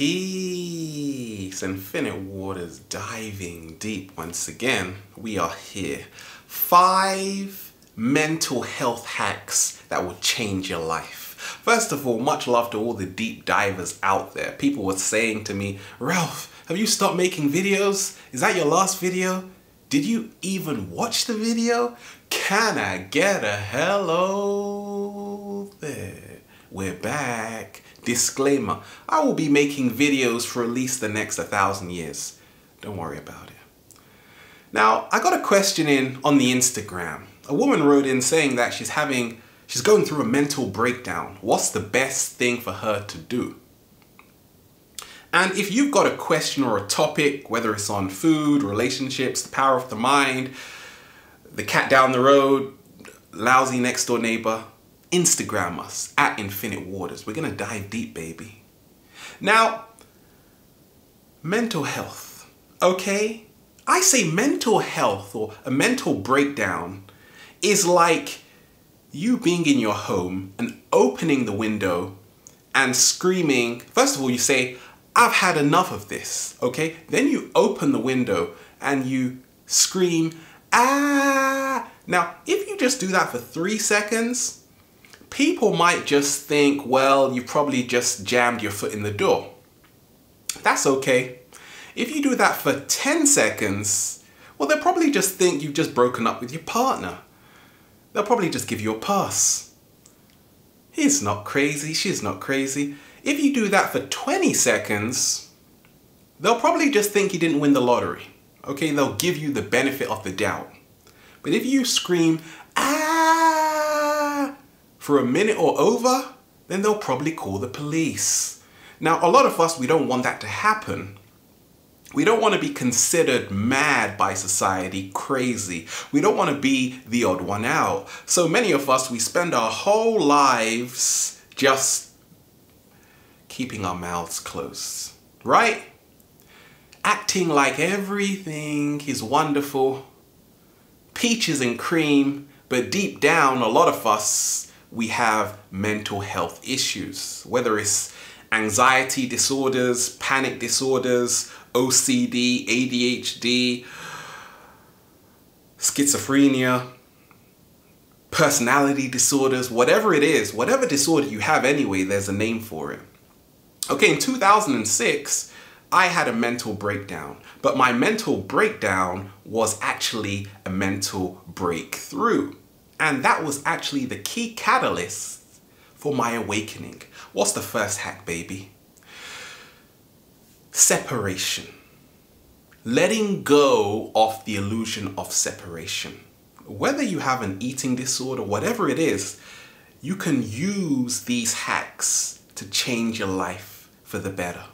Peace, Infinite Waters diving deep once again. We are here. 5 mental health hacks that will change your life. First of all, much love to all the deep divers out there. People were saying to me, Ralph, have you stopped making videos? Is that your last video? Did you even watch the video? Can I get a hello there? We're back. Disclaimer, I will be making videos for at least the next 1,000 years. Don't worry about it. Now, I got a question in on the Instagram. A woman wrote in saying that she's going through a mental breakdown. What's the best thing for her to do? And if you've got a question or a topic, whether it's on food, relationships, the power of the mind, the cat down the road, lousy next door neighbor, Instagram us at Infinite Waters. We're gonna dive deep, baby. Now, mental health, okay? I say mental health or a mental breakdown is like you being in your home and opening the window and screaming. First of all, you say, I've had enough of this, okay? Then you open the window and you scream, ah! Now, if you just do that for 3 seconds, people might just think, well, you probably just jammed your foot in the door. That's okay. If you do that for 10 seconds, well, they'll probably just think you've just broken up with your partner. They'll probably just give you a pass. He's not crazy, she's not crazy. If you do that for 20 seconds, they'll probably just think you didn't win the lottery. Okay, they'll give you the benefit of the doubt. But if you scream, ah, for a minute or over, then they'll probably call the police. Now, a lot of us, we don't want that to happen. We don't want to be considered mad by society, crazy. We don't want to be the odd one out. So many of us, we spend our whole lives just keeping our mouths closed, right? Acting like everything is wonderful, peaches and cream, but deep down, a lot of us, we have mental health issues, whether it's anxiety disorders, panic disorders, OCD, ADHD, schizophrenia, personality disorders, whatever it is, whatever disorder you have anyway, there's a name for it. Okay, in 2006, I had a mental breakdown, but my mental breakdown was actually a mental breakthrough. And that was actually the key catalyst for my awakening. What's the first hack, baby? Separation. Letting go of the illusion of separation. Whether you have an eating disorder, whatever it is, you can use these hacks to change your life for the better.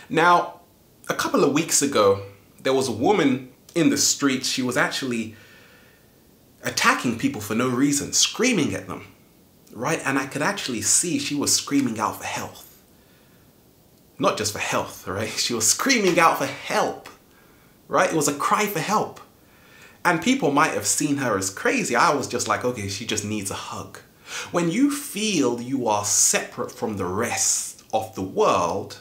Now, a couple of weeks ago, there was a woman in the streets. She was actually attacking people for no reason, screaming at them, right? And I could actually see she was screaming out for health. Not just for health, right? She was screaming out for help, right? It was a cry for help. And people might have seen her as crazy. I was just like, okay, she just needs a hug. When you feel you are separate from the rest of the world,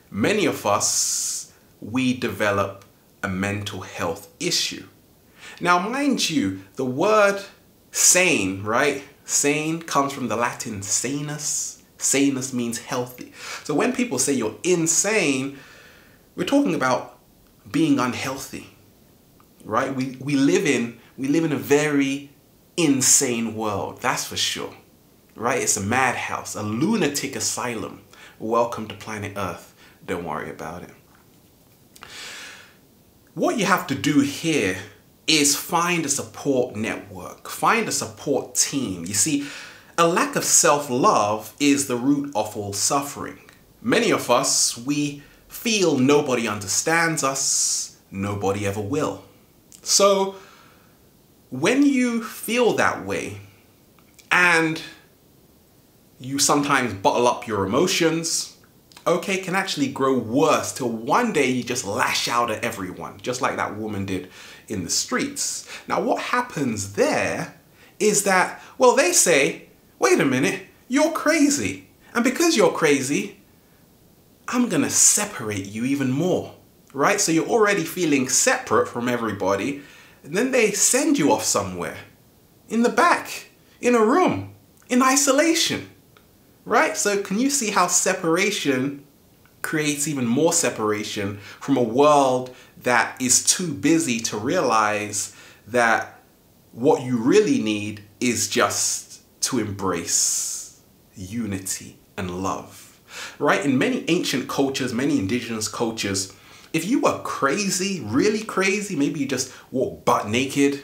many of us, we develop a mental health issue. Now, mind you, the word sane, right? Sane comes from the Latin sanus. Sanus means healthy. So when people say you're insane, we're talking about being unhealthy, right? We live in a very insane world, that's for sure, right? It's a madhouse, a lunatic asylum. Welcome to planet Earth. Don't worry about it. What you have to do here is find a support network, find a support team. You see, a lack of self-love is the root of all suffering. Many of us, we feel nobody understands us, nobody ever will. So when you feel that way and you sometimes bottle up your emotions, okay, it can actually grow worse till one day you just lash out at everyone, just like that woman did in the streets. Now, what happens there is that, well, they say, wait a minute, you're crazy. And because you're crazy, I'm gonna separate you even more, right? So you're already feeling separate from everybody, and then they send you off somewhere, in the back, in a room, in isolation, right? So can you see how separation creates even more separation from a world that is too busy to realize that what you really need is just to embrace unity and love. Right? In many ancient cultures, many indigenous cultures, if you were crazy, really crazy, maybe you just walked butt naked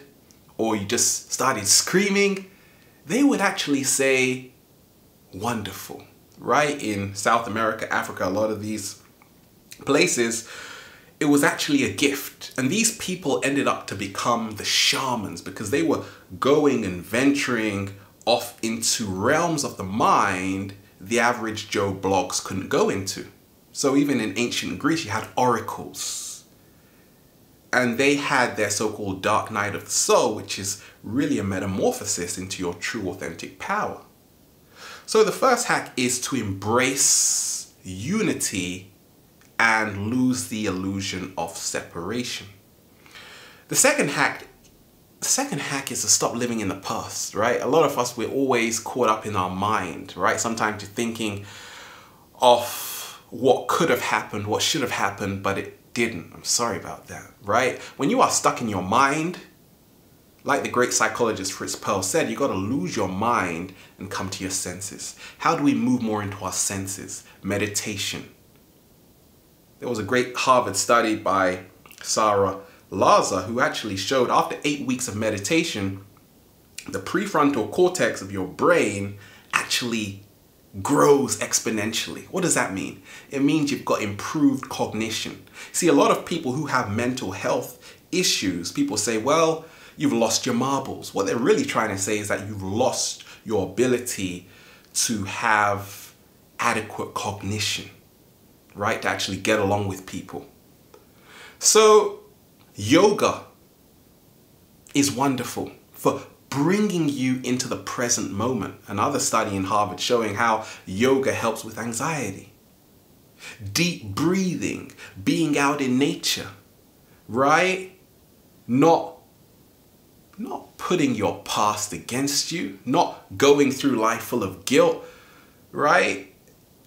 or you just started screaming, they would actually say, wonderful. Right? In South America, Africa, a lot of these places, it was actually a gift. And these people ended up to become the shamans because they were going and venturing off into realms of the mind the average Joe Bloggs couldn't go into. So even in ancient Greece, you had oracles. And they had their so-called dark night of the soul, which is really a metamorphosis into your true authentic power. So the first hack is to embrace unity and lose the illusion of separation. The second hack is to stop living in the past, right? A lot of us, we're always caught up in our mind, right? Sometimes you're thinking of what could have happened, what should have happened, but it didn't. I'm sorry about that, right? When you are stuck in your mind, like the great psychologist Fritz Perls said, you got to lose your mind and come to your senses. How do we move more into our senses? Meditation. There was a great Harvard study by Sarah Laza, who actually showed after 8 weeks of meditation, the prefrontal cortex of your brain actually grows exponentially. What does that mean? It means you've got improved cognition. See, a lot of people who have mental health issues, people say, well, you've lost your marbles. What they're really trying to say is that you've lost your ability to have adequate cognition, right? To actually get along with people. So yoga is wonderful for bringing you into the present moment. Another study in Harvard showing how yoga helps with anxiety. Deep breathing, being out in nature, right? Not putting your past against you, not going through life full of guilt, right?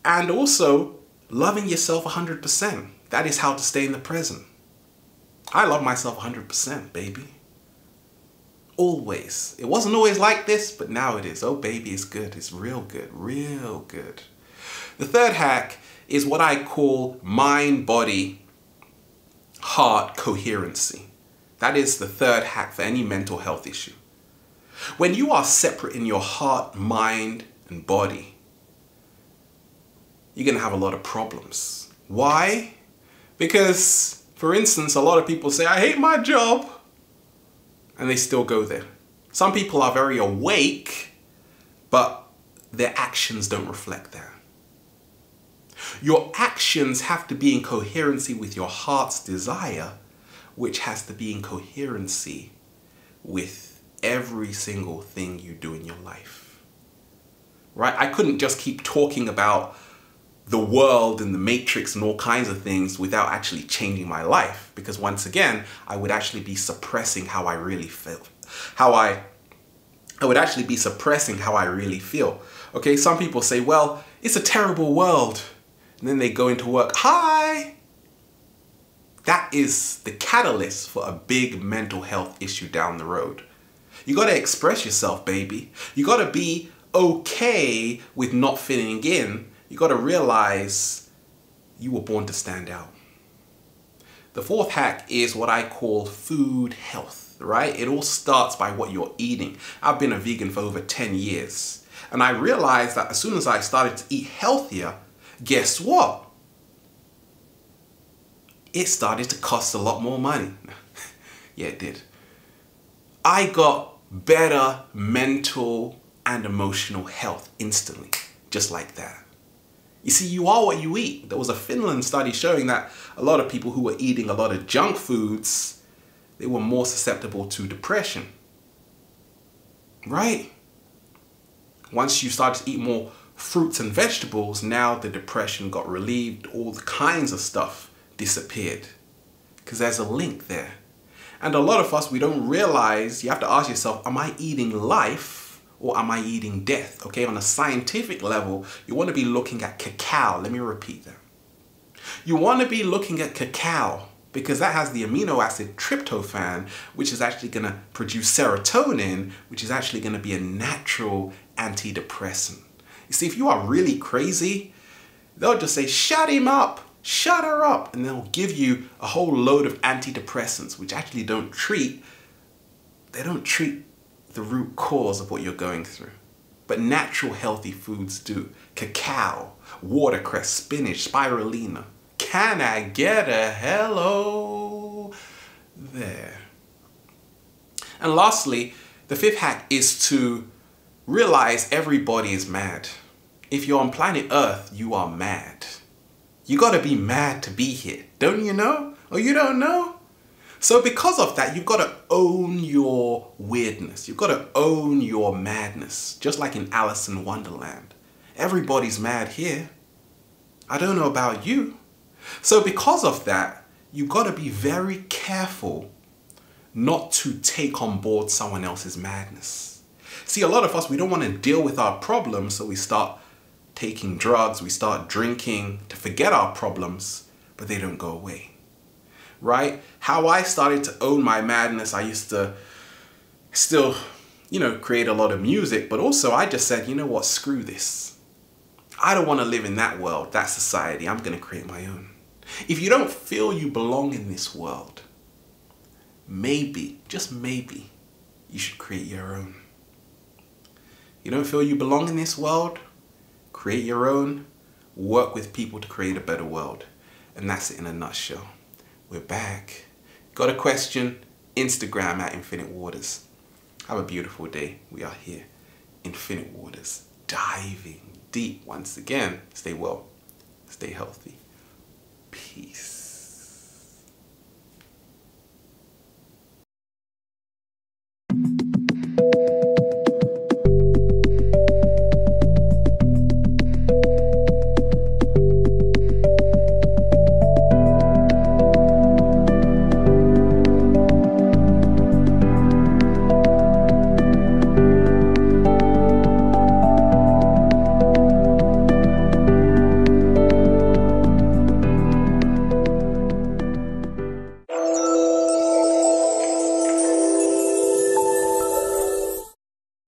And also loving yourself 100%. That is how to stay in the present. I love myself 100%, baby. Always. It wasn't always like this, but now it is. Oh, baby, it's good. It's real good. Real good. The third hack is what I call mind, body, heart coherency. That is the third hack for any mental health issue. When you are separate in your heart, mind, and body, you're going to have a lot of problems. Why? Because, for instance, a lot of people say, I hate my job, and they still go there. Some people are very awake, but their actions don't reflect that. Your actions have to be in coherency with your heart's desire, which has to be in coherency with every single thing you do in your life. Right? I couldn't just keep talking about the world and the matrix and all kinds of things without actually changing my life. Because once again, I would actually be suppressing how I really feel. I would actually be suppressing how I really feel. Okay, some people say, well, it's a terrible world. And then they go into work, hi! That is the catalyst for a big mental health issue down the road. You gotta express yourself, baby. You gotta be okay with not fitting in. You got to realize you were born to stand out. The fourth hack is what I call food health, right? It all starts by what you're eating. I've been a vegan for over 10 years. And I realized that as soon as I started to eat healthier, guess what? It started to cost a lot more money. Yeah, it did. I got better mental and emotional health instantly, just like that. You see, you are what you eat. There was a Finland study showing that a lot of people who were eating a lot of junk foods, they were more susceptible to depression. Right? Once you start to eat more fruits and vegetables, now the depression got relieved, all the kinds of stuff disappeared. Because there's a link there. And a lot of us, we don't realize, you have to ask yourself, am I eating life or am I eating death? Okay, on a scientific level, you want to be looking at cacao. Let me repeat that. You want to be looking at cacao because that has the amino acid tryptophan, which is actually going to produce serotonin, which is actually going to be a natural antidepressant. You see, if you are really crazy, they'll just say, shut him up, shut her up, and they'll give you a whole load of antidepressants, which actually don't treat the root cause of what you're going through. But natural healthy foods do. Cacao, watercress, spinach, spirulina. Can I get a hello there? And lastly, the fifth hack is to realize everybody is mad. If you're on planet Earth, you are mad. You gotta be mad to be here, don't you know? Or you don't know? So because of that, you've gotta own your weirdness. You've gotta own your madness. Just like in Alice in Wonderland. Everybody's mad here. I don't know about you. So because of that, you've gotta be very careful not to take on board someone else's madness. See, a lot of us, we don't want to deal with our problems, so we start taking drugs, we start drinking to forget our problems, but they don't go away, right? How I started to own my madness, I used to still, create a lot of music, but also I just said, you know what, screw this. I don't want to live in that world, that society. I'm going to create my own. If you don't feel you belong in this world, maybe, just maybe, you should create your own. You don't feel you belong in this world? Create your own. Work with people to create a better world. And that's it in a nutshell. We're back. Got a question? Instagram at Infinite Waters. Have a beautiful day. We are here. Infinite Waters. Diving deep once again. Stay well. Stay healthy. Peace.